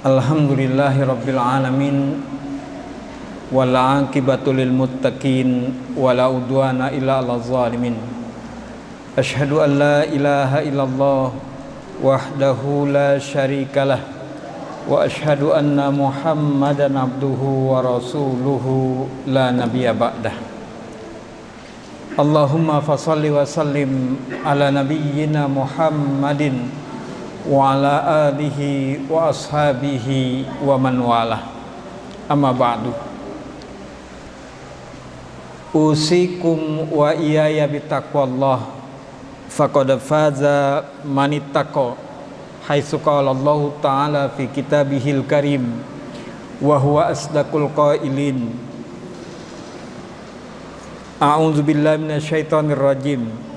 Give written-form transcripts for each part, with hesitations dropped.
Alhamdulillahi rabbil alamin wal aqibatu lil muttaqin wala udwana illa 'alal zalimin. Asyhadu an la ilaha illallah wahdahu la syarikalah wa asyhadu anna Muhammadan abduhu wa rasuluhu la nabiyya ba'dah. Allahumma fassalli wa sallim ala nabiyyina Muhammadin wa ala alihi wa ashabihi wa man walah. Amma ba'du. Usikum wa iyaya bitaqwallah faqad faza man ittaqa haitsu qala Allah ta'ala fi kitabihil karim wa huwa asdaqul qailin. A'udzu billahi minasyaitonir rajim.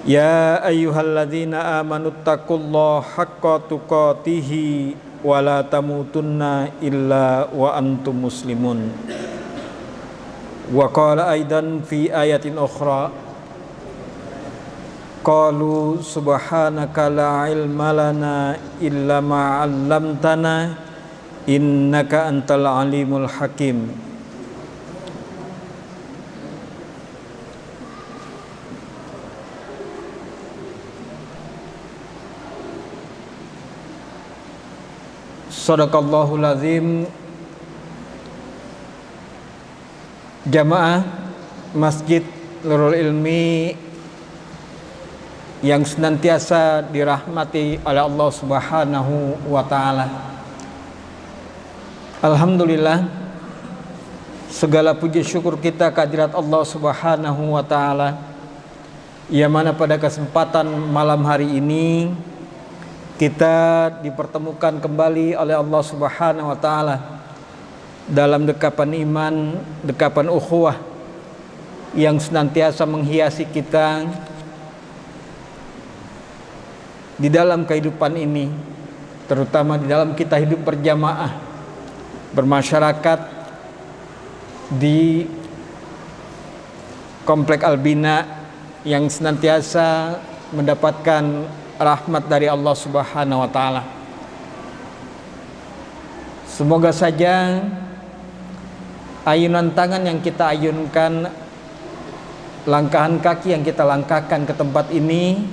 Ya ayyuhalladzina amanu taqullaha haqqa tuqatih wa la tamutunna illa wa antum muslimun. Wa qala aidan fi ayatin ukhra qalu subhanaka la ilma lana illa ma 'allamtana innaka antal alimul hakim. Sadaqallahul azim. Jamaah Masjid Nurul Ilmi yang senantiasa dirahmati oleh Allah Subhanahu wa taala. Alhamdulillah, segala puji syukur kita kehadirat Allah Subhanahu wa taala, yang mana pada kesempatan malam hari ini kita dipertemukan kembali oleh Allah Subhanahu wa taala dalam dekapan iman, dekapan ukhuwah yang senantiasa menghiasi kita di dalam kehidupan ini, terutama di dalam kita hidup berjamaah, bermasyarakat di Komplek Albina yang senantiasa mendapatkan rahmat dari Allah Subhanahu wa taala. Semoga saja ayunan tangan yang kita ayunkan, langkahan kaki yang kita langkahkan ke tempat ini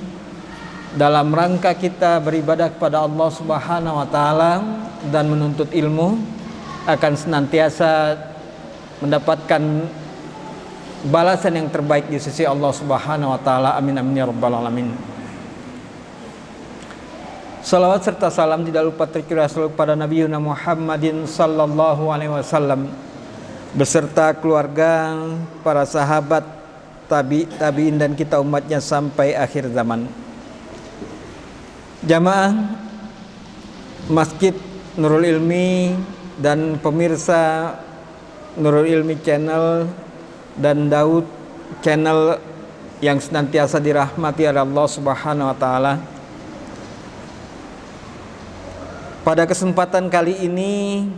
dalam rangka kita beribadah kepada Allah Subhanahu wa taala dan menuntut ilmu akan senantiasa mendapatkan balasan yang terbaik di sisi Allah Subhanahu wa taala. Amin amin ya rabbal alamin. Salawat serta salam tidak lupa tercurah selalu pada Nabi Muhammadin sallallahu alaihi wasallam beserta keluarga, para sahabat, tabi'in dan kita umatnya sampai akhir zaman. Jamaah Masjid Nurul Ilmi dan pemirsa Nurul Ilmi Channel dan Daud Channel yang senantiasa dirahmati oleh Allah Subhanahu wa taala. Pada kesempatan kali ini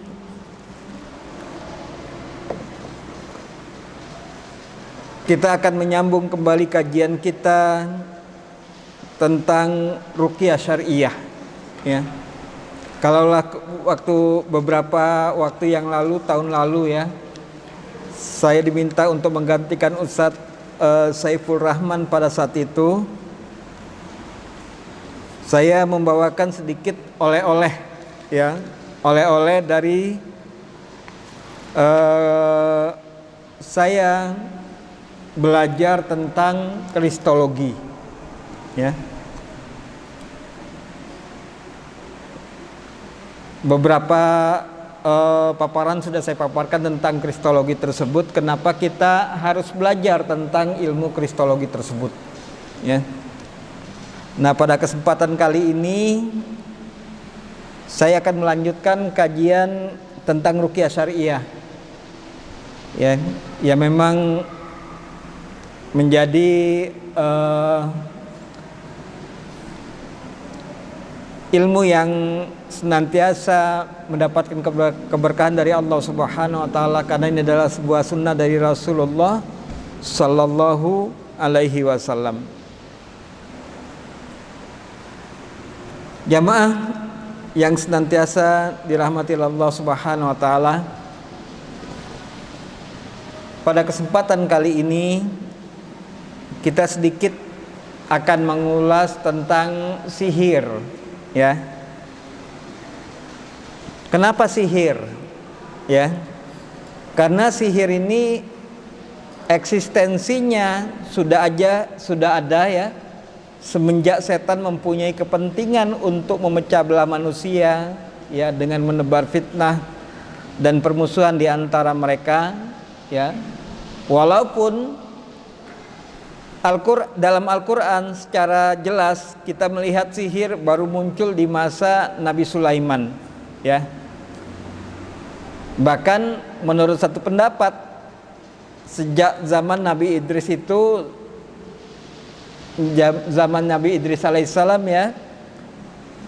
kita akan menyambung kembali kajian kita tentang ruqyah syariah, ya. Kalaulah beberapa waktu yang lalu, tahun lalu ya, saya diminta untuk menggantikan Ustadz Saiful Rahman pada saat itu, saya membawakan sedikit oleh-oleh, ya, oleh-oleh dari saya belajar tentang kristologi, ya. Beberapa paparan sudah saya paparkan tentang kristologi tersebut. Kenapa kita harus belajar tentang ilmu kristologi tersebut, ya. Nah, pada kesempatan kali ini saya akan melanjutkan kajian tentang ruqyah syariah, ya, ya memang menjadi ilmu yang senantiasa mendapatkan keberkahan dari Allah Subhanahu wa taala, karena ini adalah sebuah sunnah dari Rasulullah sallallahu alaihi wasallam. Jamaah yang senantiasa dirahmati Allah Subhanahu wa taala. Pada kesempatan kali ini kita sedikit akan mengulas tentang sihir, ya. Kenapa sihir? Ya. Karena sihir ini eksistensinya sudah ada ya. Semenjak setan mempunyai kepentingan untuk memecah belah manusia, ya, dengan menebar fitnah dan permusuhan di antara mereka, ya. Walaupun dalam Al-Quran secara jelas kita melihat sihir baru muncul di masa Nabi Sulaiman, ya. Bahkan menurut satu pendapat sejak zaman Nabi Idris itu, zaman Nabi Idris alaihissalam, ya,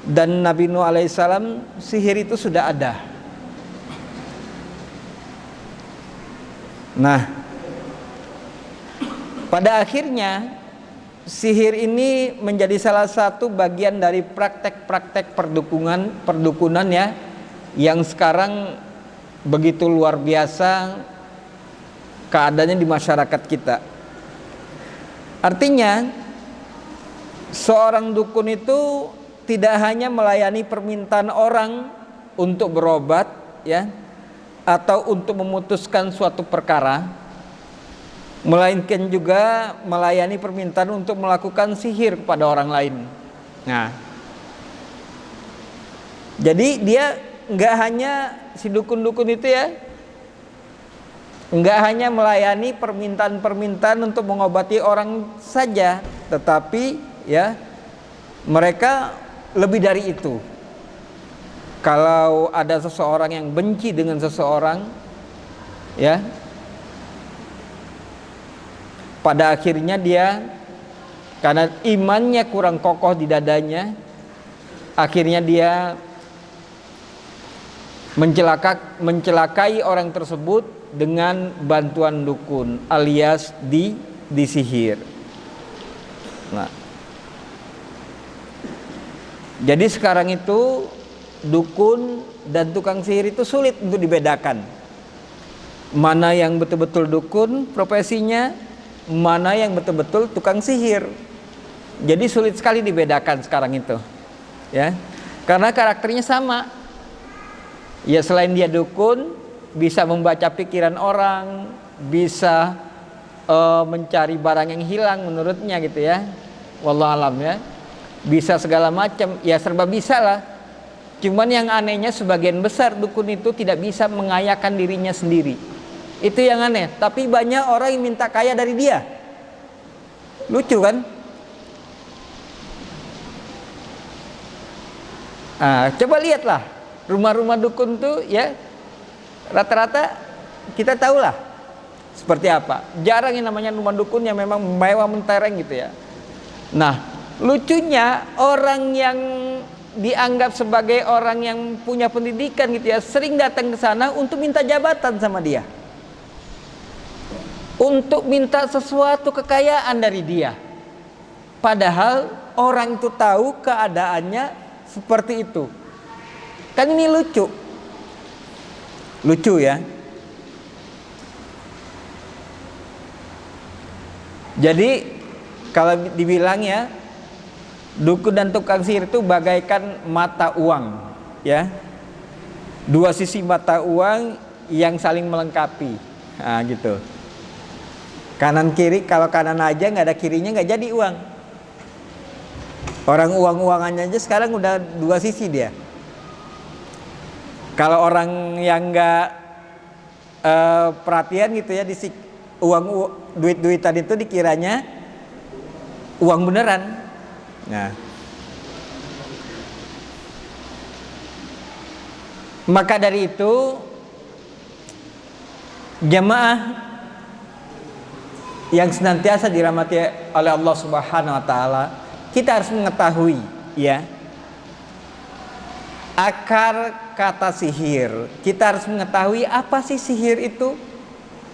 dan Nabi Nuh alaihissalam, sihir itu sudah ada. Nah, pada akhirnya sihir ini menjadi salah satu bagian dari praktek-praktek perdukunan, ya, yang sekarang begitu luar biasa keadaannya di masyarakat kita. Artinya seorang dukun itu tidak hanya melayani permintaan orang untuk berobat, ya, atau untuk memutuskan suatu perkara, melainkan juga melayani permintaan untuk melakukan sihir kepada orang lain. Nah, jadi dia nggak hanya si dukun-dukun itu, ya, nggak hanya melayani permintaan-permintaan untuk mengobati orang saja, tetapi, ya, mereka lebih dari itu. Kalau ada seseorang yang benci dengan seseorang, ya, pada akhirnya dia karena imannya kurang kokoh di dadanya, akhirnya dia mencelakai orang tersebut dengan bantuan dukun alias disihir. Nah, jadi sekarang itu dukun dan tukang sihir itu sulit untuk dibedakan. Mana yang betul-betul dukun profesinya, mana yang betul-betul tukang sihir. Jadi sulit sekali dibedakan sekarang itu, ya. Karena karakternya sama. Ya, selain dia dukun, bisa membaca pikiran orang, bisa mencari barang yang hilang menurutnya, gitu ya. Wallahu alam, ya. Bisa segala macam, ya, serba bisa lah. Cuman yang anehnya sebagian besar dukun itu tidak bisa mengayakan dirinya sendiri. Itu yang aneh. Tapi banyak orang yang minta kaya dari dia. Lucu kan? Coba lihatlah rumah-rumah dukun tuh, ya, rata-rata kita tahulah seperti apa. Jarang yang namanya rumah dukun yang memang mewah mentereng gitu, ya. Nah, lucunya orang yang dianggap sebagai orang yang punya pendidikan, gitu ya, sering datang ke sana untuk minta jabatan sama dia, untuk minta sesuatu kekayaan dari dia. Padahal orang itu tahu keadaannya seperti itu. Kan ini lucu, ya. Jadi kalau dibilang, ya, dukun dan tukang sihir itu bagaikan mata uang, ya, dua sisi mata uang yang saling melengkapi. Nah, gitu. Kanan kiri, kalau kanan aja nggak ada kirinya nggak jadi uang. Orang uang-uangannya aja sekarang udah dua sisi dia. Kalau orang yang nggak perhatian, gitu ya, duit-duitan itu dikiranya uang beneran. Nah, maka dari itu jamaah yang senantiasa dirahmati oleh Allah Subhanahu wa taala, kita harus mengetahui, ya, akar kata sihir. Kita harus mengetahui apa sih sihir itu,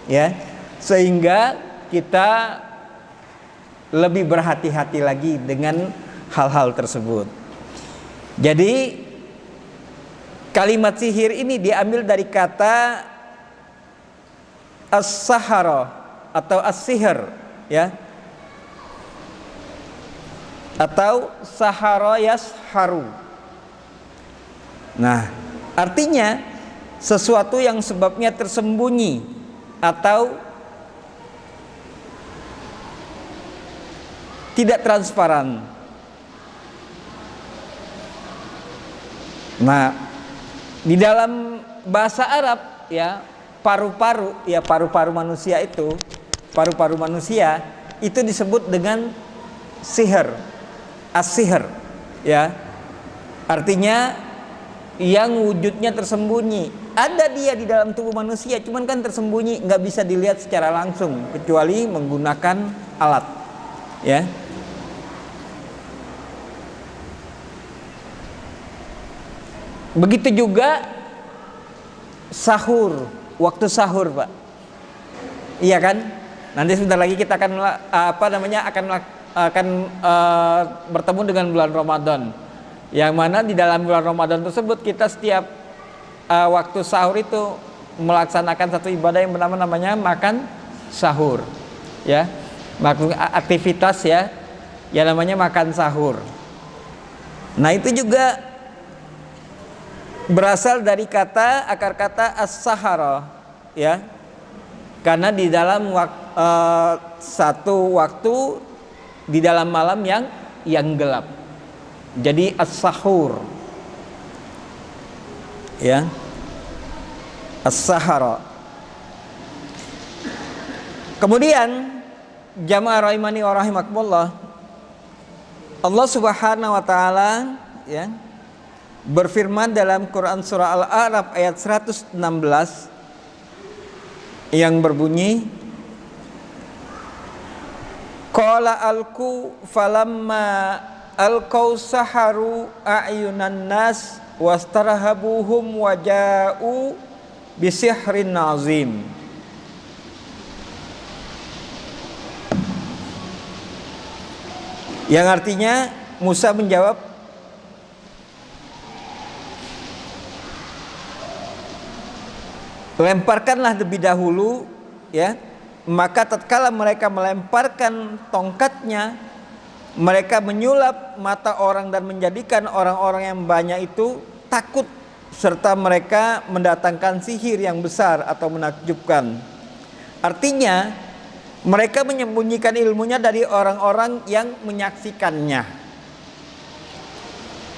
ya, sehingga kita lebih berhati-hati lagi dengan hal-hal tersebut. Jadi Kalimat sihir ini diambil dari kata as-sahara atau as-sihr, ya, atau sahara yasharu. Nah, artinya sesuatu yang sebabnya tersembunyi atau tidak transparan. Nah, di dalam bahasa Arab, ya, paru-paru, ya, paru-paru manusia itu disebut dengan sihir, as-sihr, ya. Artinya yang wujudnya tersembunyi. Ada dia di dalam tubuh manusia, cuman kan tersembunyi, nggak bisa dilihat secara langsung kecuali menggunakan alat, ya. Begitu juga sahur, waktu sahur, Pak. Iya kan? Nanti sebentar lagi kita akan bertemu dengan bulan Ramadan. Yang mana di dalam bulan Ramadan tersebut kita setiap waktu sahur itu melaksanakan satu ibadah yang namanya makan sahur, ya. Aktivitas, ya, yang namanya makan sahur. Nah, itu juga berasal dari akar kata as-sahara, ya, karena di dalam satu waktu di dalam malam yang gelap, jadi as-sahur, ya, as-sahara. Kemudian jamaah rahimani wa rahimakumullah, Allah Subhanahu wa taala, ya, berfirman dalam Quran surah Al-A'raf ayat 116 yang berbunyi, qala alqu falamma alqaw saharu a'yunan nas wastarhabuhum waja'u bisihrin azim. Yang artinya Musa menjawab, lemparkanlah lebih dahulu, ya. Maka tatkala mereka melemparkan tongkatnya, mereka menyulap mata orang dan menjadikan orang-orang yang banyak itu takut, serta mereka mendatangkan sihir yang besar atau menakjubkan. Artinya mereka menyembunyikan ilmunya dari orang-orang yang menyaksikannya.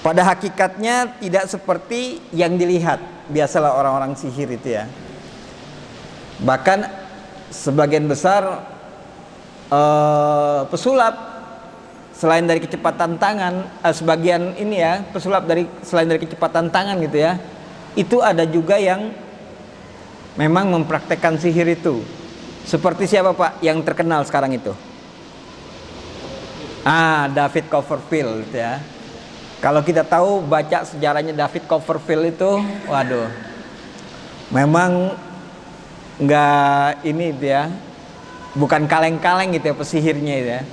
Pada hakikatnya tidak seperti yang dilihat. Biasalah orang-orang sihir itu, ya. Bahkan sebagian besar pesulap, selain dari kecepatan tangan, sebagian ini, ya, pesulap selain dari kecepatan tangan gitu, ya, itu ada juga yang memang mempraktekkan sihir itu. Seperti siapa, Pak, yang terkenal sekarang itu? David Copperfield, ya. Kalau kita tahu baca sejarahnya David Copperfield itu, waduh, memang nggak ini, ya, bukan kaleng-kaleng gitu, ya, pesihirnya itu, ya.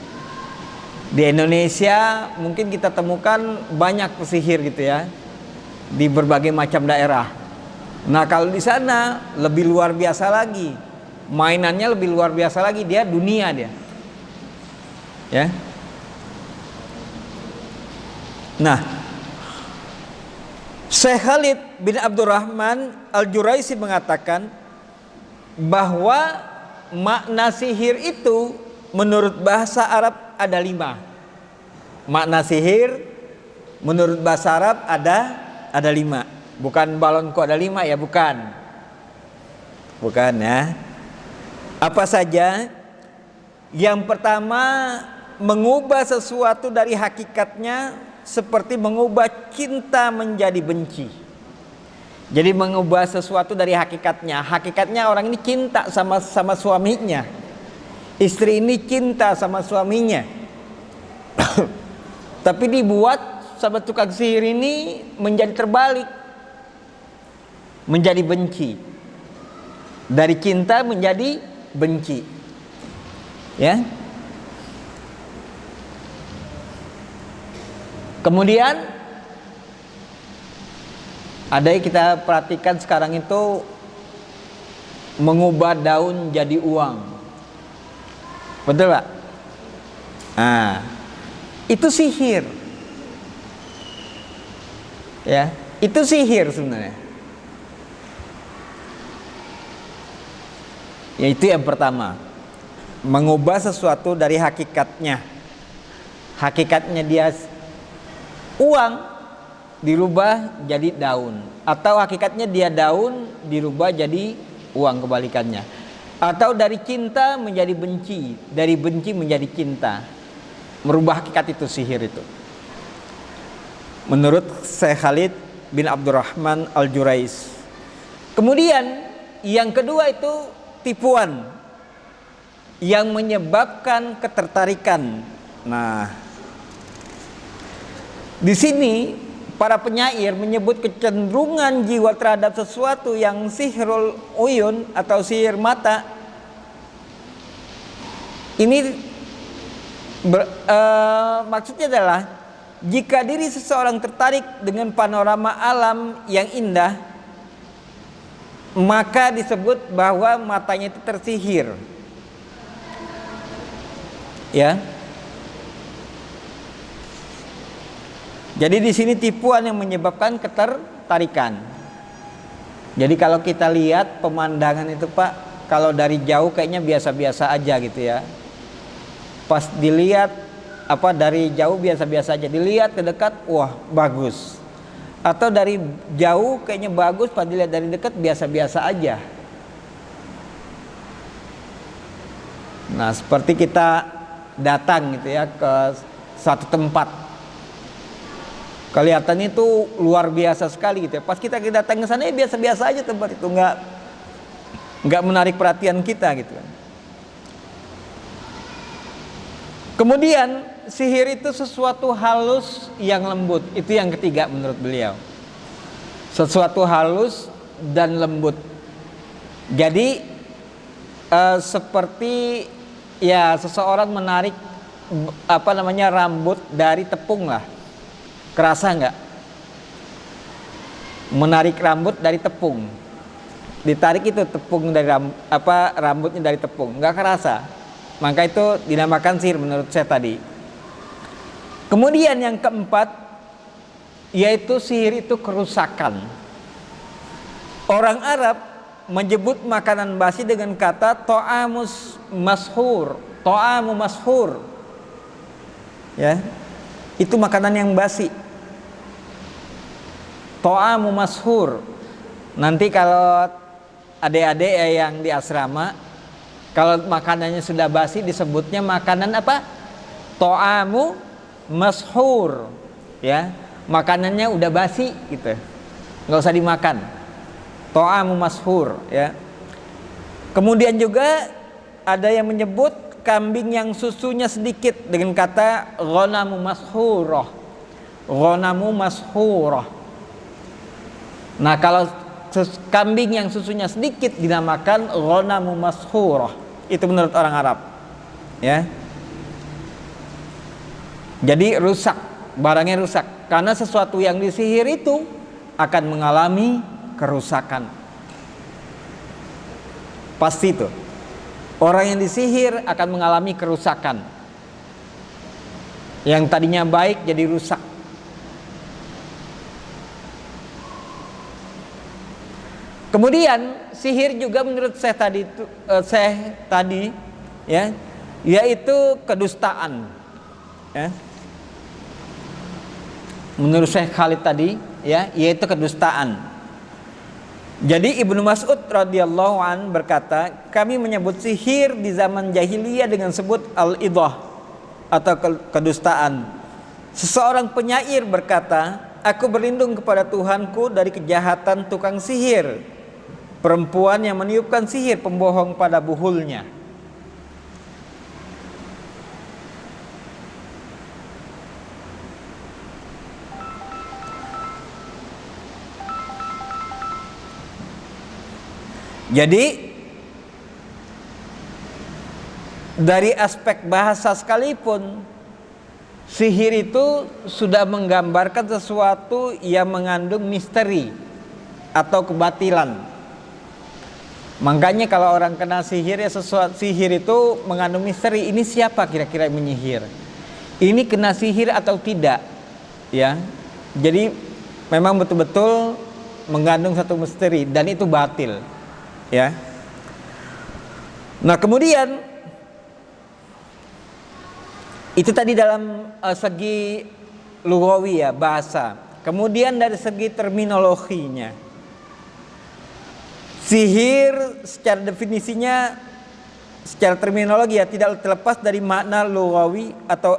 Di Indonesia mungkin kita temukan banyak pesihir gitu, ya, di berbagai macam daerah. Nah, kalau di sana lebih luar biasa lagi, mainannya lebih luar biasa lagi, dia dunia dia, ya. Nah, Syekh Khalid bin Abdurrahman Al-Juraisi mengatakan bahwa makna sihir itu menurut bahasa Arab ada 5. Makna sihir menurut bahasa Arab ada 5. Bukan balonku ada 5, ya, bukan, ya. Apa saja? Yang pertama, mengubah sesuatu dari hakikatnya, seperti mengubah cinta menjadi benci. Jadi mengubah sesuatu dari hakikatnya. Hakikatnya orang ini cinta sama suaminya. Istri ini cinta sama suaminya. Tapi dibuat sama tukang sihir ini menjadi terbalik. Menjadi benci. Dari cinta menjadi benci. Ya. Kemudian Ada yang kita perhatikan sekarang itu mengubah daun jadi uang. Betul Pak? Nah, itu sihir. Ya, itu sihir sebenarnya. Yaitu yang pertama, mengubah sesuatu dari hakikatnya. Hakikatnya dia uang dirubah jadi daun, atau hakikatnya dia daun dirubah jadi uang kebalikannya, atau dari cinta menjadi benci, dari benci menjadi cinta. Merubah hakikat itu sihir itu. Menurut Syekh Khalid bin Abdurrahman Al-Jurais. Kemudian yang kedua itu tipuan yang menyebabkan ketertarikan. Nah, di sini para penyair menyebut kecenderungan jiwa terhadap sesuatu yang sihrul uyun atau sihir mata. Ini maksudnya adalah jika diri seseorang tertarik dengan panorama alam yang indah, maka disebut bahwa matanya itu tersihir. Ya. Jadi di sini tipuan yang menyebabkan ketertarikan. Jadi kalau kita lihat pemandangan itu Pak, kalau dari jauh kayaknya biasa-biasa aja gitu ya. Pas dilihat dari jauh biasa-biasa aja, dilihat ke dekat wah bagus. Atau dari jauh kayaknya bagus, pas dilihat dari dekat biasa-biasa aja. Nah, seperti kita datang gitu ya ke suatu tempat. Kelihatannya itu luar biasa sekali gitu ya. Pas kita datang ke sana ya biasa-biasa aja tempat itu, nggak menarik perhatian kita gitu kan. Kemudian sihir itu sesuatu halus yang lembut. Itu yang ketiga menurut beliau. Sesuatu halus dan lembut. Jadi seperti ya seseorang menarik rambut dari tepung lah. Kerasa nggak? Menarik rambut dari tepung, ditarik itu tepung dari rambutnya dari tepung, nggak kerasa. Maka itu dinamakan sihir menurut saya tadi. Kemudian yang keempat, yaitu sihir itu kerusakan. Orang Arab menyebut makanan basi dengan kata to'amus mashur, to'amu mashur. Ya, itu makanan yang basi. To'amu mashur. Nanti kalau adik-adik yang di asrama, kalau makanannya sudah basi disebutnya makanan apa? To'amu mashur. Ya, makanannya udah basi gitu, nggak usah dimakan. To'amu mashur. Ya. Kemudian juga ada yang menyebut kambing yang susunya sedikit dengan kata ghanamu mashurah. Ghanamu mashurah. Nah, kalau kambing yang susunya sedikit dinamakan ghanamu mashurah. Itu menurut orang Arab. Ya. Jadi rusak, barangnya rusak karena sesuatu yang disihir itu akan mengalami kerusakan. Pasti itu. Orang yang disihir akan mengalami kerusakan. Yang tadinya baik jadi rusak. Kemudian sihir juga menurut saya tadi ya, yaitu kedustaan. Ya. Menurut Syekh Khalid tadi ya, yaitu kedustaan. Jadi Ibnu Mas'ud radhiyallahu an berkata, kami menyebut sihir di zaman jahiliyah dengan sebut al-idah atau kedustaan. Seseorang penyair berkata, aku berlindung kepada Tuhanku dari kejahatan tukang sihir, perempuan yang meniupkan sihir pembohong pada buhulnya. Jadi dari aspek bahasa sekalipun, sihir itu sudah menggambarkan sesuatu yang mengandung misteri, atau kebatilan. Makanya kalau orang kena sihir, ya sesuatu sihir itu mengandung misteri. Ini siapa kira-kira yang menyihir? Ini kena sihir atau tidak? Ya, jadi memang betul-betul mengandung satu misteri dan itu batil. Ya. Nah kemudian itu tadi dalam segi lughawi ya, bahasa. Kemudian dari segi terminologinya, sihir secara definisinya, secara terminologi ya, tidak terlepas dari makna lughawi atau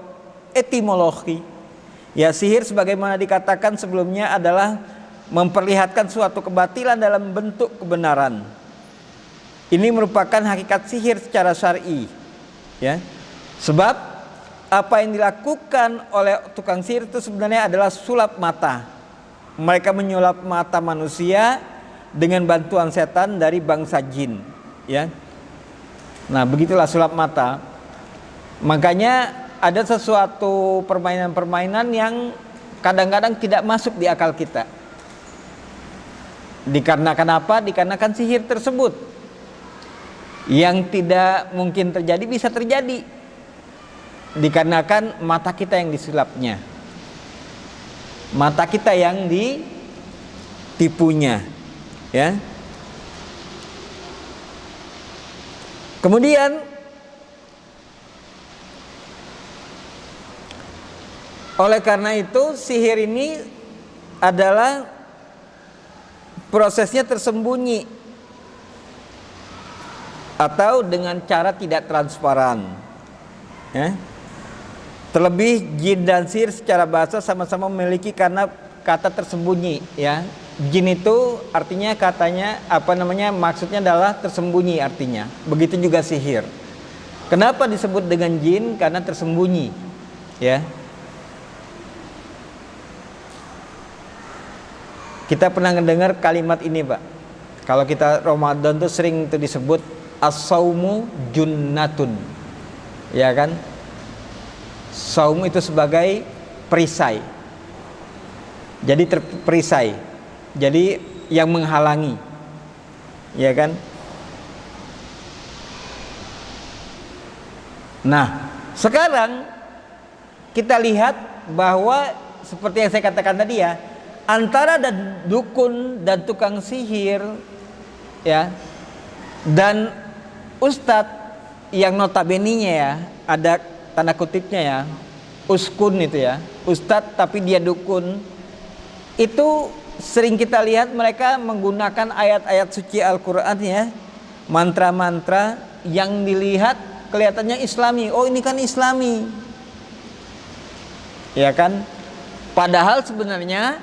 etimologi. Ya, sihir sebagaimana dikatakan sebelumnya adalah memperlihatkan suatu kebatilan dalam bentuk kebenaran. Ini merupakan hakikat sihir secara syar'i. Ya. Sebab apa yang dilakukan oleh tukang sihir itu sebenarnya adalah sulap mata. Mereka menyulap mata manusia dengan bantuan setan dari bangsa jin, ya. Nah, begitulah sulap mata. Makanya ada sesuatu permainan-permainan yang kadang-kadang tidak masuk di akal kita. Dikarenakan apa? Dikarenakan sihir tersebut. Yang tidak mungkin terjadi bisa terjadi. Dikarenakan mata kita yang disulapnya. Mata kita yang ditipunya. Ya. Kemudian oleh karena itu sihir ini adalah prosesnya tersembunyi atau dengan cara tidak transparan. Ya. Terlebih jin dan sihir secara bahasa sama-sama memiliki karena kata tersembunyi, ya. Jin itu artinya katanya maksudnya adalah tersembunyi artinya. Begitu juga sihir. Kenapa disebut dengan jin? Karena tersembunyi, ya. Kita pernah mendengar kalimat ini, Pak. Kalau kita Ramadan tuh sering itu disebut as-saumu junnatun. Ya kan? Saum itu sebagai perisai. Jadi terperisai. Jadi yang menghalangi. Ya kan? Nah, sekarang kita lihat bahwa seperti yang saya katakan tadi ya, antara dukun dan tukang sihir, ya, dan ustadz yang notabene-nya ya, ada tanda kutipnya ya, uskun itu ya, ustadz tapi dia dukun, itu sering kita lihat mereka menggunakan ayat-ayat suci Al-Quran ya, mantra-mantra yang dilihat kelihatannya Islami. Oh, ini kan Islami, ya kan? Padahal sebenarnya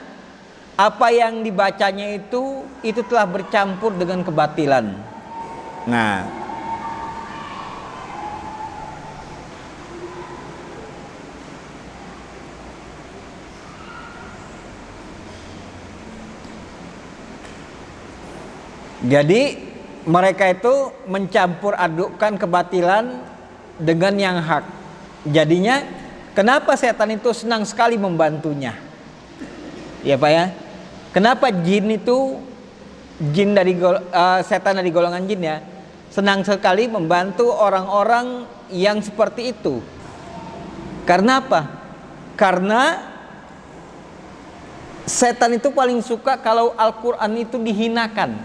apa yang dibacanya itu telah bercampur dengan kebatilan. Nah, jadi mereka itu mencampur adukkan kebatilan dengan yang hak. Jadinya kenapa setan itu senang sekali membantunya? Ya Pak ya. Kenapa jin itu, setan dari golongan jin ya, senang sekali membantu orang-orang yang seperti itu? Karena apa? Karena setan itu paling suka kalau Al-Quran itu dihinakan.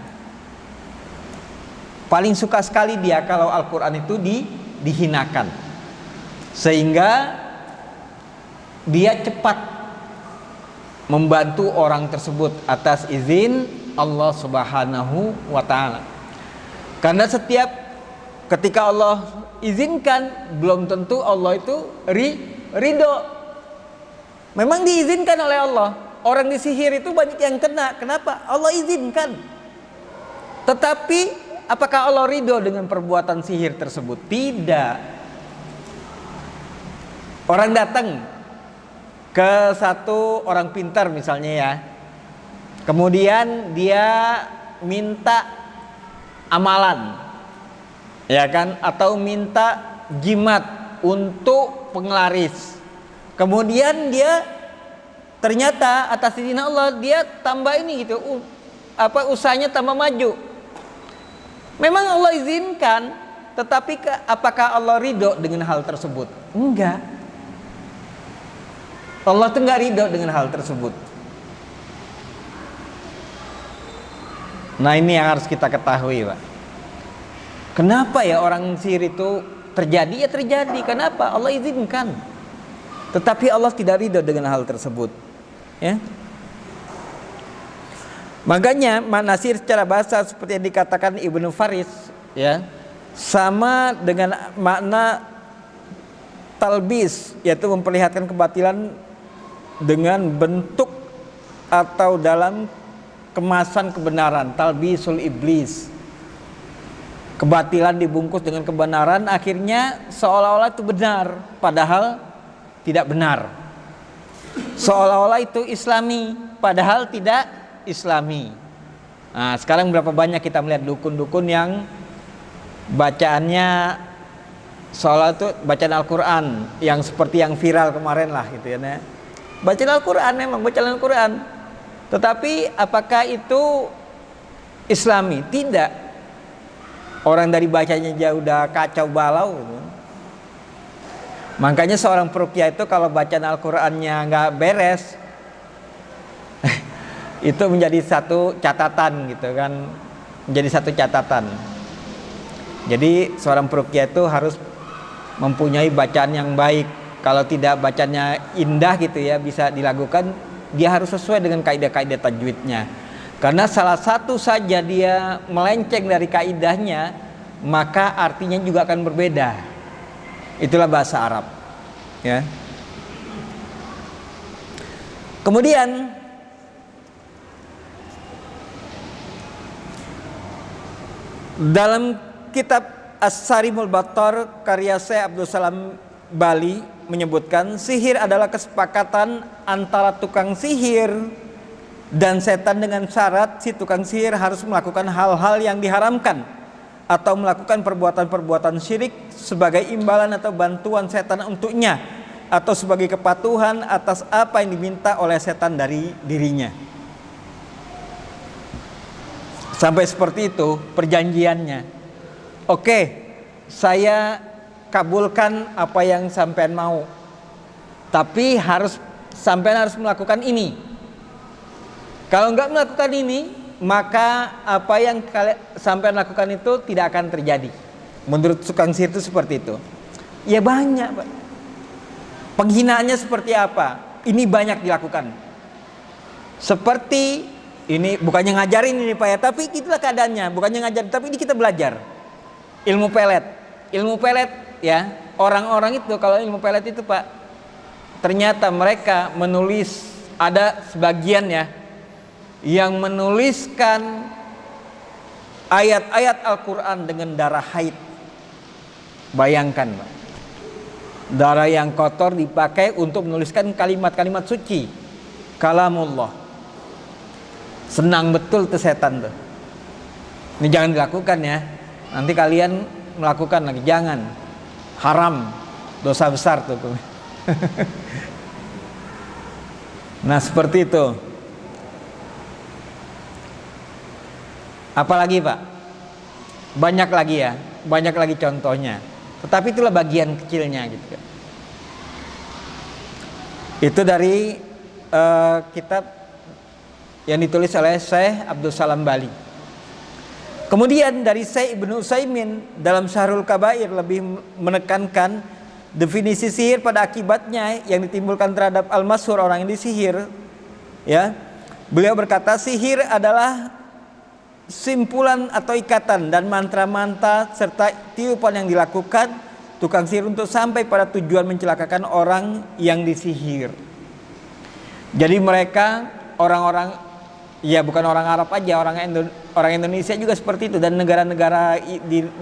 Paling suka sekali dia kalau Al-Quran itu dihinakan. Sehingga dia cepat membantu orang tersebut atas izin Allah Subhanahu wa ta'ala. Karena setiap ketika Allah izinkan, belum tentu Allah itu ridho. Memang diizinkan oleh Allah. Orang disihir itu banyak yang kena. Kenapa? Allah izinkan. Tetapi apakah Allah ridho dengan perbuatan sihir tersebut? Tidak. Orang datang ke satu orang pintar misalnya ya, kemudian dia minta amalan, ya kan, atau minta jimat untuk penglaris. Kemudian dia ternyata atas izin Allah dia tambah ini gitu, usahanya tambah maju. Memang Allah izinkan, tetapi apakah Allah ridho dengan hal tersebut? Enggak. Allah tuh enggak ridho dengan hal tersebut. Nah, ini yang harus kita ketahui, Pak. Kenapa ya orang sihir itu terjadi? Ya terjadi. Kenapa? Allah izinkan. Tetapi Allah tidak ridho dengan hal tersebut. Ya. Makanya makna sihir secara bahasa seperti yang dikatakan Ibnu Faris, ya, sama dengan makna talbis, yaitu memperlihatkan kebatilan dengan bentuk atau dalam kemasan kebenaran. Talbisul iblis, kebatilan dibungkus dengan kebenaran, akhirnya seolah-olah itu benar, padahal tidak benar. Seolah-olah itu islami, padahal tidak islami. Nah, sekarang berapa banyak kita melihat dukun-dukun yang bacaannya seolah itu bacaan Al-Quran, yang seperti yang viral kemarin lah gitu ya. Bacaan Al-Quran, memang bacaan Al-Quran, tetapi apakah itu islami? Tidak. Orang dari bacanya aja udah kacau balau gitu. Makanya seorang peruqyah itu kalau bacaan Al-Qurannya nggak beres, itu menjadi satu catatan gitu kan, menjadi satu catatan. Jadi seorang peruqyah itu harus mempunyai bacaan yang baik. Kalau tidak bacanya indah gitu ya, bisa dilakukan, dia harus sesuai dengan kaidah-kaidah tajwidnya. Karena salah satu saja dia melenceng dari kaidahnya, maka artinya juga akan berbeda. Itulah bahasa Arab, ya. Kemudian dalam kitab As-Sarimul Battar karya Syekh Abdul Salam Bali menyebutkan sihir adalah kesepakatan antara tukang sihir dan setan dengan syarat si tukang sihir harus melakukan hal-hal yang diharamkan atau melakukan perbuatan-perbuatan syirik sebagai imbalan atau bantuan setan untuknya, atau sebagai kepatuhan atas apa yang diminta oleh setan dari dirinya. Sampai seperti itu perjanjiannya. Oke, saya kabulkan apa yang sampean mau, tapi sampean harus melakukan ini. Kalau enggak melakukan ini, maka apa yang sampean lakukan itu tidak akan terjadi. Menurut tukang sihir itu seperti itu. Ya banyak, Pak. Penghinaannya seperti apa? Ini banyak dilakukan. Seperti ini, bukannya ngajarin ini Pak ya, tapi itulah keadaannya. Bukannya ngajarin, tapi ini kita belajar ilmu pelet. Ilmu pelet ya, orang-orang itu kalau ilmu pelet itu Pak, ternyata mereka menulis, ada sebagian ya yang menuliskan ayat-ayat Al-Quran dengan darah haid. Bayangkan Pak, darah yang kotor dipakai untuk menuliskan kalimat-kalimat suci, kalamullah. Senang betul tuh setan tuh. Ini jangan dilakukan ya. Nanti kalian melakukan lagi, jangan. Haram, dosa besar tuh. Nah seperti itu. Apalagi Pak? Banyak lagi ya, banyak lagi contohnya. Tetapi itulah bagian kecilnya gitu kan. Itu dari kitab yang ditulis oleh Syekh Abdul Salam Bali. Kemudian dari Syekh Ibnu Utsaimin dalam Syahrul Kabair lebih menekankan definisi sihir pada akibatnya yang ditimbulkan terhadap al-masyhur, orang yang disihir. Ya, beliau berkata sihir adalah simpulan atau ikatan dan mantra-mantra serta tiupan yang dilakukan tukang sihir untuk sampai pada tujuan mencelakakan orang yang disihir. Jadi mereka orang-orang, ya bukan orang Arab aja, orang Indonesia juga seperti itu, dan negara-negara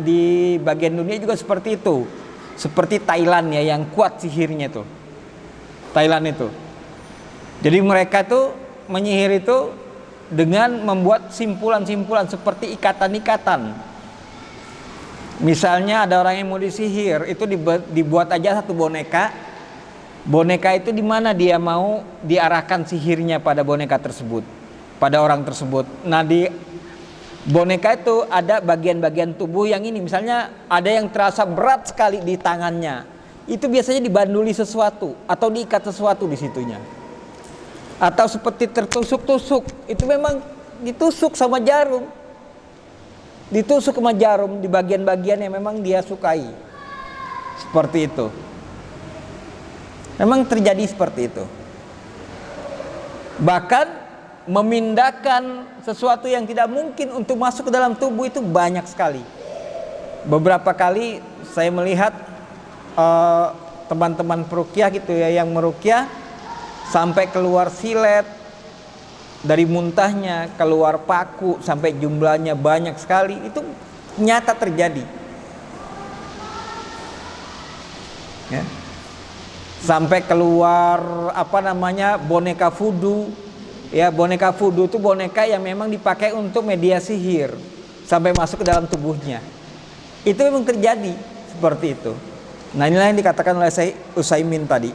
di bagian dunia juga seperti itu. Seperti Thailand ya, yang kuat sihirnya tuh. Thailand itu. Jadi mereka tuh menyihir itu dengan membuat simpulan-simpulan seperti ikatan-ikatan. Misalnya ada orang yang mau disihir, itu dibuat aja satu boneka. Boneka itu di mana dia mau diarahkan sihirnya pada boneka tersebut. pada orang tersebut. Nah, di boneka itu ada bagian-bagian tubuh yang ini, misalnya ada yang terasa berat sekali di tangannya, itu biasanya dibanduli sesuatu atau diikat sesuatu di situnya, atau seperti tertusuk-tusuk, itu memang ditusuk sama jarum, ditusuk sama jarum di bagian-bagian yang memang dia sukai, seperti itu. Memang terjadi seperti itu. Bahkan memindahkan sesuatu yang tidak mungkin untuk masuk ke dalam tubuh itu banyak sekali. Beberapa kali saya melihat teman-teman peruqyah gitu ya, yang meruqyah sampai keluar silet dari muntahnya, keluar paku sampai jumlahnya banyak sekali, itu nyata terjadi. Ya. Sampai keluar boneka voodoo. Ya, boneka voodoo itu boneka yang memang dipakai untuk media sihir sampai masuk ke dalam tubuhnya. Itu memang terjadi seperti itu. Nah, inilah yang dikatakan oleh Syekh Utsaimin tadi.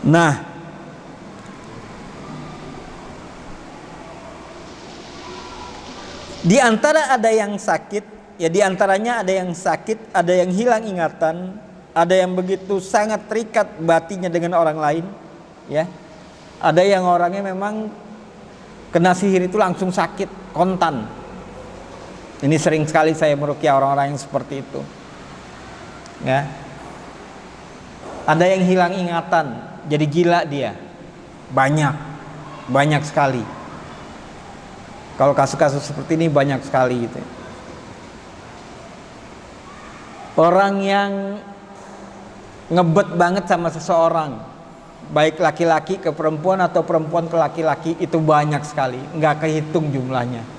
Nah, di antara ada yang sakit, ya di antaranya ada yang sakit, ada yang hilang ingatan, ada yang begitu sangat terikat batinnya dengan orang lain, ya. Ada yang orangnya memang kena sihir itu langsung sakit, kontan. Ini sering sekali saya meruqyah orang-orang yang seperti itu. Ya. Ada yang hilang ingatan, jadi gila dia. Banyak sekali. Kalau kasus-kasus seperti ini banyak sekali gitu. Orang yang ngebet banget sama seseorang, baik laki-laki ke perempuan atau perempuan ke laki-laki, itu banyak sekali, nggak kehitung jumlahnya.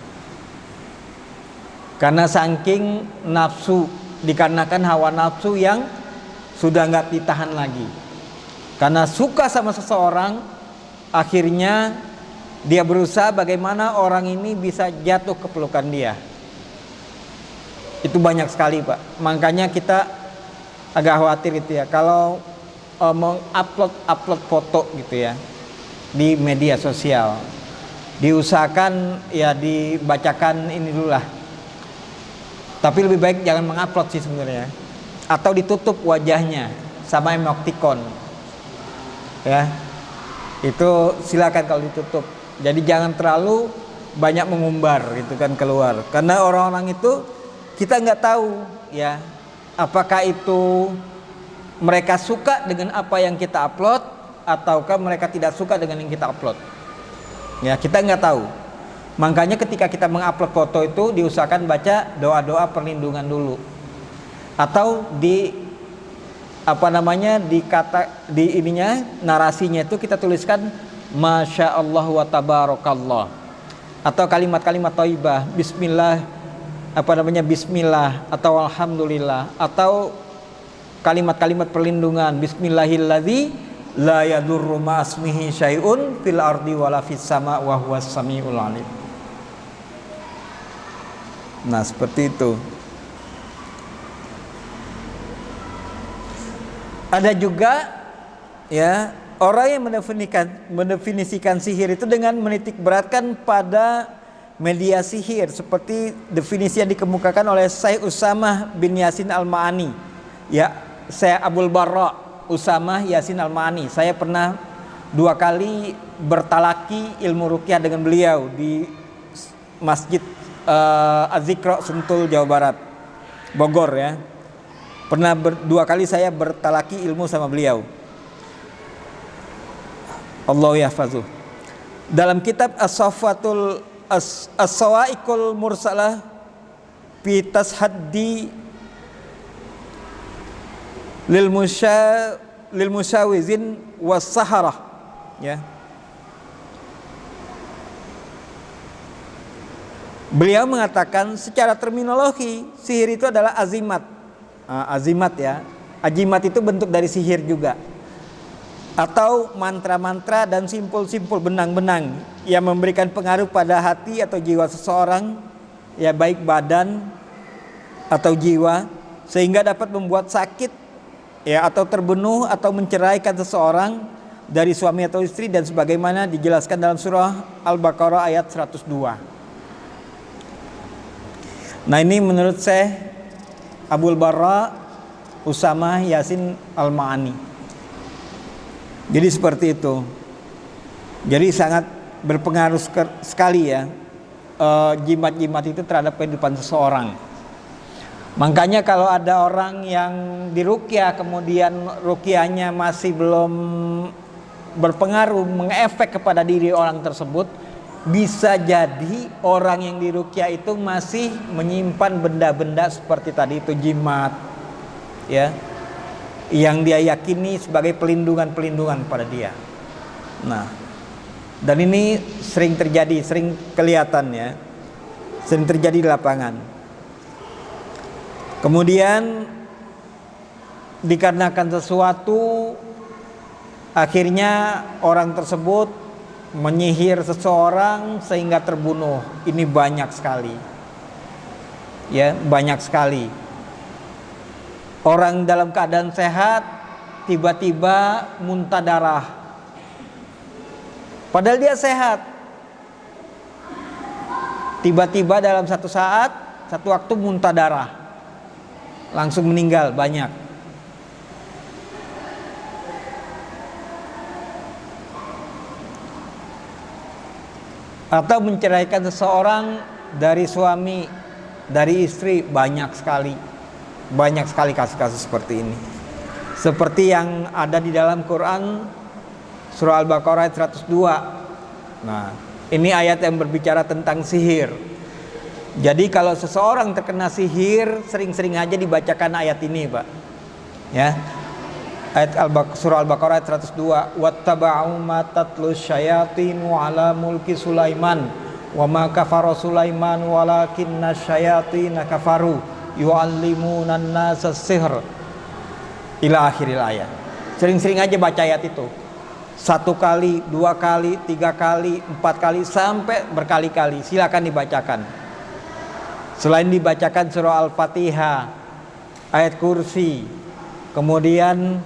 Karena saking nafsu, dikarenakan hawa nafsu yang sudah nggak ditahan lagi. Karena suka sama seseorang, akhirnya dia berusaha bagaimana orang ini bisa jatuh ke pelukan dia. Itu banyak sekali, Pak. Makanya kita agak khawatir itu ya, kalau mengupload foto gitu ya di media sosial, diusahakan ya dibacakan ini dulu lah. Tapi lebih baik jangan mengupload sih sebenarnya, atau ditutup wajahnya sama emoticon. Ya, itu silakan kalau ditutup. Jadi jangan terlalu banyak mengumbar gitu kan keluar, karena orang-orang itu kita nggak tahu ya, apakah itu mereka suka dengan apa yang kita upload ataukah mereka tidak suka dengan yang kita upload. Ya, kita nggak tahu. Makanya ketika kita mengupload foto itu diusahakan baca doa-doa perlindungan dulu. Atau di narasinya itu kita tuliskan Masya Allah wa tabarakallah, atau kalimat-kalimat thayyibah, bismillah atau alhamdulillah, atau kalimat-kalimat perlindungan bismillahilladzi la yadurru ma'asmihi syai'un fil ardi wala fis sama wa huwas samiul alim. Nah, seperti itu. Ada juga ya orang yang mendefinisikan sihir itu dengan menitik beratkan pada media sihir, seperti definisi yang dikemukakan oleh Syekh Usamah bin Yasin Al-Ma'ani. Ya, saya Abul Barra Usamah Yasin Al-Ma'ani. Saya pernah 2 kali bertalaki ilmu ruqyah dengan beliau di Masjid Az-Zikra Sentul, Jawa Barat, Bogor ya. Pernah 2 kali saya bertalaki ilmu sama beliau. Allahu yahfazuh. Dalam kitab As-Sawa'iqul Mursalah fi Tashaddi lil musyawizin was saharah ya. Beliau mengatakan secara terminologi sihir itu adalah azimat. Azimat ya. Ajimat itu bentuk dari sihir juga. Atau mantra-mantra dan simpul-simpul benang-benang yang memberikan pengaruh pada hati atau jiwa seseorang, ya baik badan atau jiwa, sehingga dapat membuat sakit ya, atau terbunuh atau menceraikan seseorang, dari suami atau istri, dan sebagaimana dijelaskan dalam surah Al-Baqarah ayat 102. Nah, ini menurut Syekh Abdul Barra Usama Yasin Al-Ma'ani. Jadi seperti itu. Jadi sangat berpengaruh sekali ya, jimat-jimat itu terhadap kehidupan seseorang. Makanya kalau ada orang yang diruqyah kemudian ruqyahnya masih belum berpengaruh, mengefek kepada diri orang tersebut, bisa jadi orang yang diruqyah itu masih menyimpan benda-benda seperti tadi itu, jimat ya, yang dia yakini sebagai pelindungan pada dia. Nah, dan ini sering terjadi, sering kelihatan ya, sering terjadi di lapangan. Kemudian dikarenakan sesuatu, akhirnya orang tersebut menyihir seseorang sehingga terbunuh. Ini banyak sekali ya, banyak sekali. Orang dalam keadaan sehat tiba-tiba muntah darah, padahal dia sehat. Tiba-tiba dalam satu saat, satu waktu muntah darah, langsung meninggal. Banyak. Atau menceraikan seseorang dari suami, dari istri, banyak sekali kasus-kasus seperti ini. Seperti yang ada di dalam Quran surah Al-Baqarah ayat 102. Nah, ini ayat yang berbicara tentang sihir. Jadi kalau seseorang terkena sihir, sering-sering aja dibacakan ayat ini, Pak. Ya. Ayat surah Al-Baqarah ayat 102, wattaba'u ma tatlu syayatinu ala mulki Sulaiman wa ma kafara Sulaiman walakinna syayatina kafaru yu'allimunan nasa sihr ila akhiril ayat. Sering-sering aja baca ayat itu. 1 kali, 2 kali, 3 kali, 4 kali, sampai berkali-kali. Silakan dibacakan. Selain dibacakan surah Al-Fatihah, ayat kursi, kemudian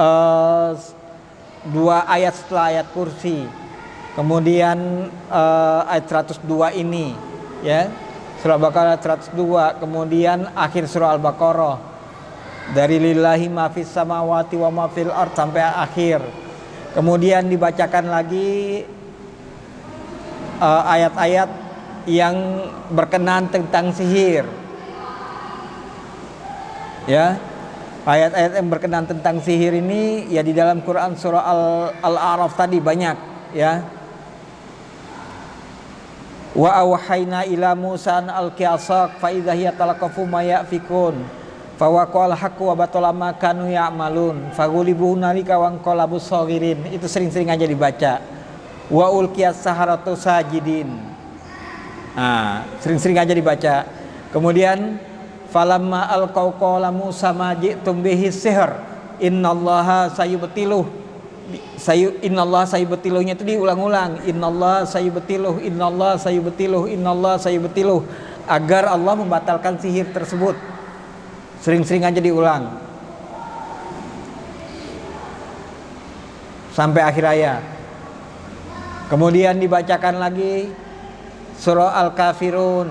2 ayat setelah ayat kursi, kemudian ayat 102 ini ya, surah Al-Baqarah 102, kemudian akhir surah Al-Baqarah dari lillahi ma fis samawati wa ma fil ard sampai akhir. Kemudian dibacakan lagi ayat-ayat yang berkenaan tentang sihir ya. Ayat-ayat yang berkenaan tentang sihir ini ya di dalam Quran surah Al-A'raf tadi banyak ya. Wa awhayna ila Musa an alqiyasak fa idza hiya talaqafu ma yafikun fa waqal haqqu wa batala ma kanu ya'malun faghulibu nalika wa anqalabu saghirin. Itu sering-sering aja dibaca. Wa ulqiyas saharatu sajidin. Nah, sering-sering aja dibaca. Kemudian falamma alqaw qala Musa ma ji'tum bihi sihr innallaha sayubtiluh. Innallaha sayubtiluhnya itu diulang-ulang. Innallaha sayubtiluh, innallaha sayubtiluh, innallaha sayubtiluh, agar Allah membatalkan sihir tersebut. Sering-sering aja diulang sampai akhir ayat. Kemudian dibacakan lagi surah Al-Kafirun,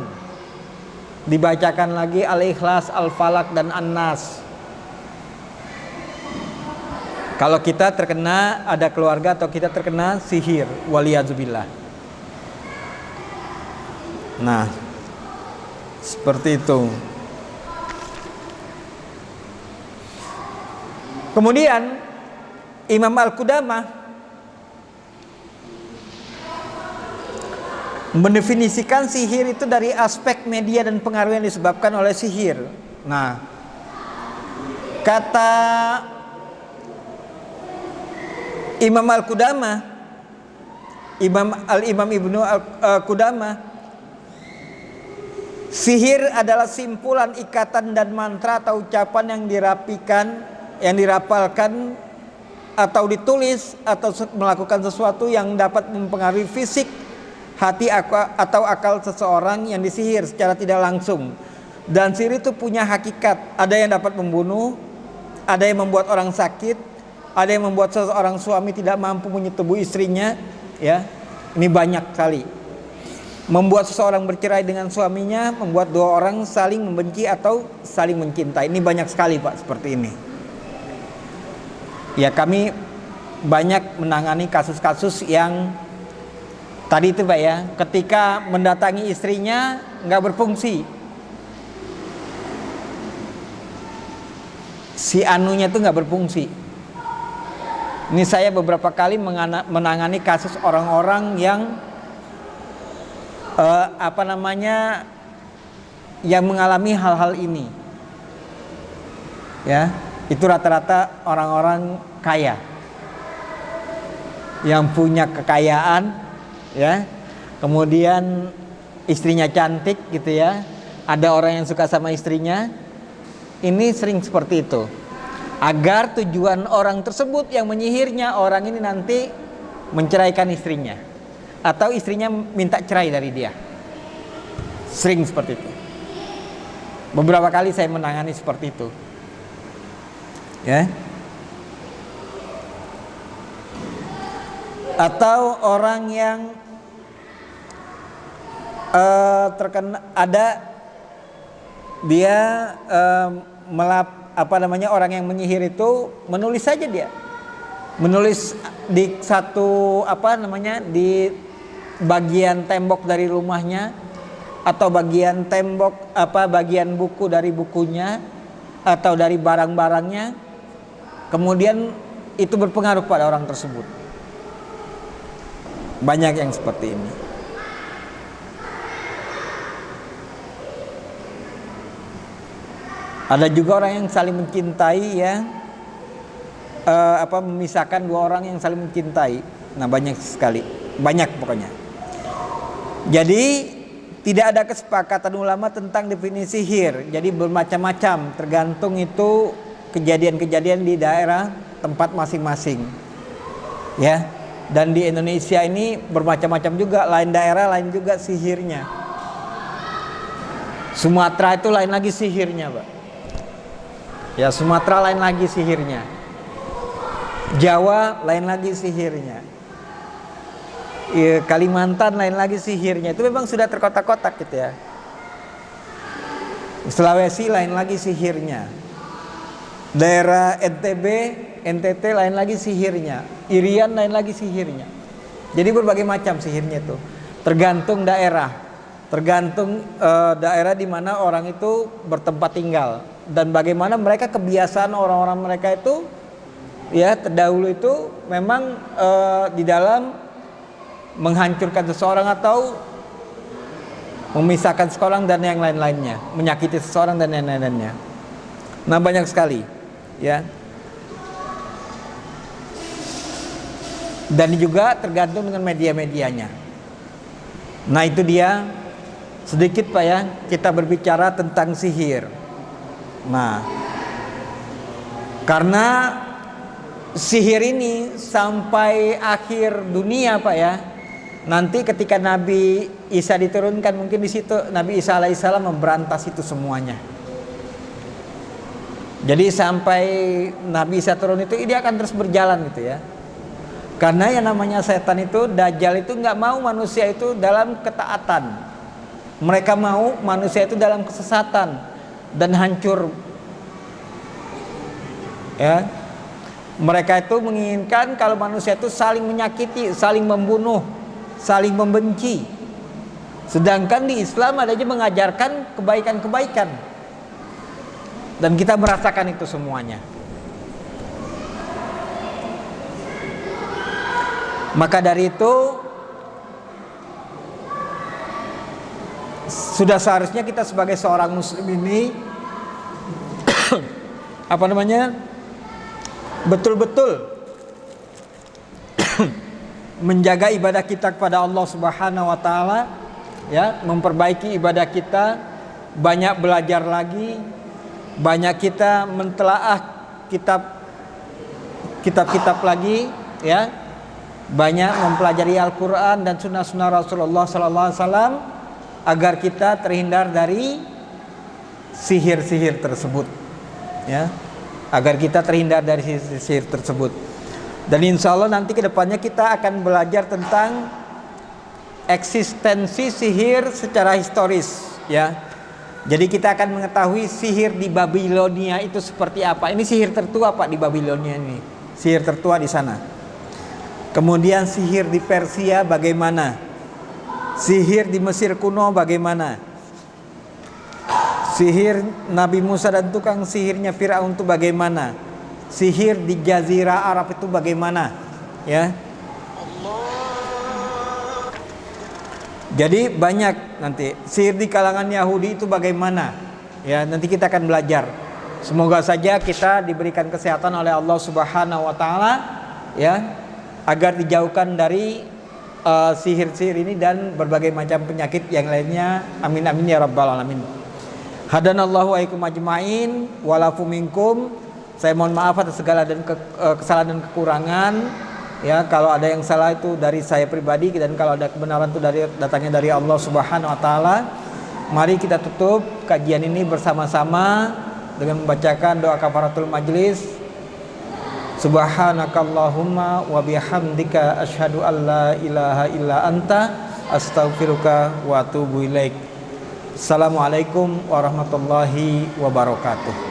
dibacakan lagi Al-Ikhlas, Al-Falak, dan An-Nas. Kalau kita terkena, ada keluarga atau kita terkena sihir, waliyadzubillah. Nah, seperti itu. Kemudian Imam Al-Qudamah mendefinisikan sihir itu dari aspek media dan pengaruh yang disebabkan oleh sihir. Nah, kata Imam Al-Qudamah, Imam Ibnu Al-Qudamah, sihir adalah simpulan ikatan dan mantra atau ucapan yang dirapikan, yang dirapalkan atau ditulis atau melakukan sesuatu yang dapat mempengaruhi fisik, hati atau akal seseorang yang disihir secara tidak langsung. Dan sihir itu punya hakikat, ada yang dapat membunuh, ada yang membuat orang sakit, ada yang membuat seorang suami tidak mampu menyetubuh istrinya, ya. Ini banyak sekali. Membuat seseorang bercerai dengan suaminya, membuat dua orang saling membenci atau saling mencintai. Ini banyak sekali, Pak, seperti ini. Ya, kami banyak menangani kasus-kasus yang tadi itu, Pak, ya, ketika mendatangi istrinya nggak berfungsi. Si anunya itu nggak berfungsi. Ini saya beberapa kali menangani kasus orang-orang yang yang mengalami hal-hal ini. Ya, itu rata-rata orang-orang kaya yang punya kekayaan, ya. Kemudian istrinya cantik gitu ya. Ada orang yang suka sama istrinya. Ini sering seperti itu. Agar tujuan orang tersebut yang menyihirnya, orang ini nanti menceraikan istrinya, atau istrinya minta cerai dari dia. Sering seperti itu. Beberapa kali saya menangani seperti itu. Ya. Atau orang yang terkena, ada dia orang yang menyihir itu menulis saja, dia menulis di satu di bagian tembok dari rumahnya, atau bagian tembok bagian buku dari bukunya, atau dari barang-barangnya. Kemudian itu berpengaruh pada orang tersebut. Banyak yang seperti ini. Ada juga orang yang saling mencintai, ya, memisahkan dua orang yang saling mencintai. Nah, banyak sekali, banyak pokoknya. Jadi tidak ada kesepakatan ulama tentang definisi sihir. Jadi bermacam-macam, tergantung itu kejadian-kejadian di daerah tempat masing-masing. Ya, dan di Indonesia ini bermacam-macam juga, lain daerah lain juga sihirnya. Sumatera itu lain lagi sihirnya, Pak. Ya, Sumatera lain lagi sihirnya. Jawa lain lagi sihirnya. Ya, Kalimantan lain lagi sihirnya. Itu memang sudah terkotak-kotak gitu ya. Sulawesi lain lagi sihirnya. Daerah NTT lain lagi sihirnya. Irian lain lagi sihirnya. Jadi berbagai macam sihirnya itu. Tergantung daerah. Tergantung daerah di mana orang itu bertempat tinggal. Dan bagaimana mereka, kebiasaan orang-orang mereka itu, ya, terdahulu itu memang di dalam menghancurkan seseorang atau memisahkan seseorang dan yang lain-lainnya, menyakiti seseorang dan yang lain-lainnya. Nah, banyak sekali, ya. Dan juga tergantung dengan media-medianya. Nah, itu dia sedikit, Pak, ya, kita berbicara tentang sihir. Nah, karena sihir ini sampai akhir dunia, Pak, ya. Nanti ketika Nabi Isa diturunkan, mungkin di situ Nabi Isa alaihissalam memberantas itu semuanya. Jadi sampai Nabi Isa turun itu, dia akan terus berjalan gitu ya. Karena yang namanya setan itu, Dajjal itu nggak mau manusia itu dalam ketaatan. Mereka mau manusia itu dalam kesesatan dan hancur. Ya. Mereka itu menginginkan kalau manusia itu saling menyakiti, saling membunuh, saling membenci. Sedangkan di Islam ada aja mengajarkan kebaikan-kebaikan. Dan kita merasakan itu semuanya. Maka dari itu sudah seharusnya kita sebagai seorang muslim ini betul-betul menjaga ibadah kita kepada Allah Subhanahu wa taala, ya, memperbaiki ibadah kita, banyak belajar lagi, banyak kita mentelaah kitab-kitab lagi, ya, banyak mempelajari Al-Quran dan sunnah-sunnah Rasulullah SAW agar kita terhindar dari sihir-sihir tersebut, ya. agar kita terhindar dari sihir tersebut. Dan insya Allah nanti kedepannya kita akan belajar tentang eksistensi sihir secara historis, ya. Jadi kita akan mengetahui sihir di Babilonia itu seperti apa. Ini sihir tertua Pak di Babilonia ini, sihir tertua di sana. Kemudian sihir di Persia bagaimana, sihir di Mesir kuno bagaimana, sihir Nabi Musa dan tukang sihirnya Firaun itu bagaimana, sihir di Jazirah Arab itu bagaimana, ya. Jadi banyak nanti sihir di kalangan Yahudi itu bagaimana, ya, nanti kita akan belajar. Semoga saja kita diberikan kesehatan oleh Allah Subhanahu wa taala, ya, agar dijauhkan dari sihir-sihir ini dan berbagai macam penyakit yang lainnya. Amin amin ya rabbal alamin. Hadanallahu wa iyyakum ajmain walafu minkum. Saya mohon maaf atas segala dan kesalahan dan kekurangan, ya. Kalau ada yang salah itu dari saya pribadi, dan kalau ada kebenaran itu datangnya dari Allah Subhanahu wa taala. Mari kita tutup kajian ini bersama-sama dengan membacakan doa kafaratul majlis. Subhanakallahumma wa bihamdika asyhadu an la ilaha illa anta astaghfiruka wa atubu ilaik. Assalamualaikum warahmatullahi wabarakatuh.